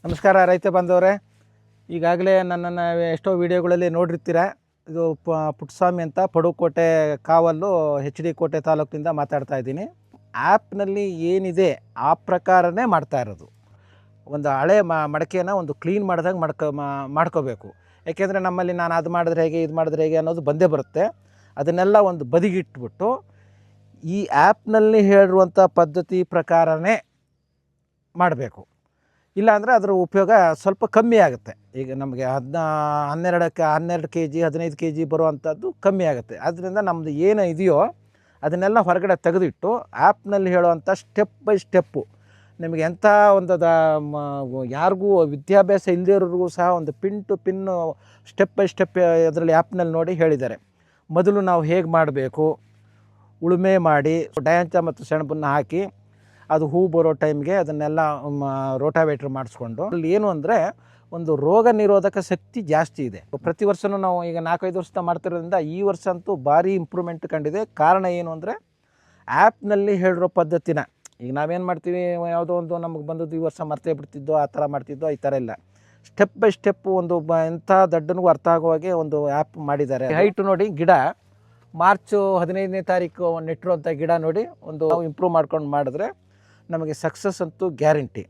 ನಮಸ್ಕಾರ ರೈತ ಬಾಂಧವರೇ. ಈಗಾಗಲೇ ನನ್ನನ್ನು ಎಷ್ಟೋ ವಿಡಿಯೋಗಳಲ್ಲಿ ನೋಡಿರ್ತೀರ. ಇದು ಪುಟ್ಟಸ್ವಾಮಿ ಅಂತ ಪಡುಕೋಟೆ ಕಾವಲು HD ಕೋಟೆ ತಾಲೂಕಿನಿಂದ ಮಾತಾಡ್ತಾ ಇದ್ದೀನಿ. ಆ್ಯಪ್ನಲ್ಲಿ ಏನಿದೆ ಆ ಪ್ರಕಾರನೇ ಮಾಡ್ತಾ ಇರೋದು. ಒಂದು ಹಳೆ ಮಡಕೆಯನ್ನು ಒಂದು ಕ್ಲೀನ್ ಮಾಡಿದಾಗ ಮಾಡ್ಕೋಬೇಕು. ಯಾಕೆಂದರೆ ನಮ್ಮಲ್ಲಿ ನಾನು ಅದು ಮಾಡಿದ್ರೆ ಹೇಗೆ ಇದು ಮಾಡಿದ್ರೆ ಹೇಗೆ ಅನ್ನೋದು ಬಂದೇ ಬರುತ್ತೆ. ಅದನ್ನೆಲ್ಲ ಒಂದು ಬದಿಗಿಟ್ಬಿಟ್ಟು ಈ ಆ್ಯಪ್ನಲ್ಲಿ ಹೇಳಿರುವಂಥ ಪದ್ಧತಿ ಪ್ರಕಾರನೇ ಮಾಡಬೇಕು. ಇಲ್ಲಾಂದರೆ ಅದರ ಉಪಯೋಗ ಸ್ವಲ್ಪ ಕಮ್ಮಿ ಆಗುತ್ತೆ. ಈಗ ನಮಗೆ 12 kg 15 kg ಬರುವಂಥದ್ದು ಕಮ್ಮಿ ಆಗುತ್ತೆ. ಆದ್ದರಿಂದ ನಮ್ಮದು ಏನು ಇದೆಯೋ ಅದನ್ನೆಲ್ಲ ಹೊರಗಡೆ ತೆಗೆದಿಟ್ಟು ಆ್ಯಪ್ನಲ್ಲಿ ಹೇಳುವಂಥ ಸ್ಟೆಪ್ ಬೈ ಸ್ಟೆಪ್ಪು ನಿಮಗೆ ಎಂಥ ಒಂದು ಯಾರಿಗೂ ವಿದ್ಯಾಭ್ಯಾಸ ಇಲ್ಲದಿರೋರಿಗೂ ಸಹ ಒಂದು pin to pin step by step ಅದರಲ್ಲಿ ಆ್ಯಪ್ನಲ್ಲಿ ನೋಡಿ ಹೇಳಿದ್ದಾರೆ. ಮೊದಲು ನಾವು ಹೇಗೆ ಮಾಡಬೇಕು, ಉಳುಮೆ ಮಾಡಿ ಡಯಾಂಚ ಮತ್ತು ಸೆಣಬನ್ನು ಹಾಕಿ ಅದು ಹೂ ಬರೋ ಟೈಮ್ಗೆ ಅದನ್ನೆಲ್ಲ ರೋಟಾವೇಟ್ರ್ ಮಾಡಿಸ್ಕೊಂಡು ಅಲ್ಲಿ ಏನು ಅಂದರೆ ಒಂದು ರೋಗ ನಿರೋಧಕ ಶಕ್ತಿ ಜಾಸ್ತಿ ಇದೆ. ಪ್ರತಿ ವರ್ಷವೂ ನಾವು ಈಗ 4-5 ವರ್ಷದ ಮಾಡ್ತಿರೋದ್ರಿಂದ ಈ ವರ್ಷ ಅಂತೂ ಭಾರಿ ಇಂಪ್ರೂವ್ಮೆಂಟ್ ಕಂಡಿದೆ. ಕಾರಣ ಏನು ಅಂದರೆ ಆ್ಯಪ್ನಲ್ಲಿ ಹೇಳಿರೋ ಪದ್ಧತಿನ ಈಗ ನಾವೇನು ಮಾಡ್ತೀವಿ, ಯಾವುದೋ ಒಂದು ನಮಗೆ ಬಂದದ್ದು ಈ ವರ್ಷ ಮರ್ತೇ ಬಿಡ್ತಿದ್ದೋ, ಆ ಥರ ಮಾಡ್ತಿದ್ದೋ, ಈ ಥರ ಇಲ್ಲ. ಸ್ಟೆಪ್ ಬೈ ಸ್ಟೆಪ್ಪು ಒಂದು ಎಂಥ ದಡ್ಡನಿಗೂ ಅರ್ಥ ಆಗುವಾಗೆ ಒಂದು ಆ್ಯಪ್ ಮಾಡಿದ್ದಾರೆ. ಹೈಟು ನೋಡಿ, ಗಿಡ ಮಾರ್ಚ್ 15ನೇ ತಾರೀಕು ನೆಟ್ಟಿರುವಂಥ ಗಿಡ ನೋಡಿ ಒಂದು ಇಂಪ್ರೂವ್ ಮಾಡ್ಕೊಂಡು ಮಾಡಿದ್ರೆ ನಮಗೆ ಸಕ್ಸಸ್ ಅಂತೂ ಗ್ಯಾರಂಟಿ.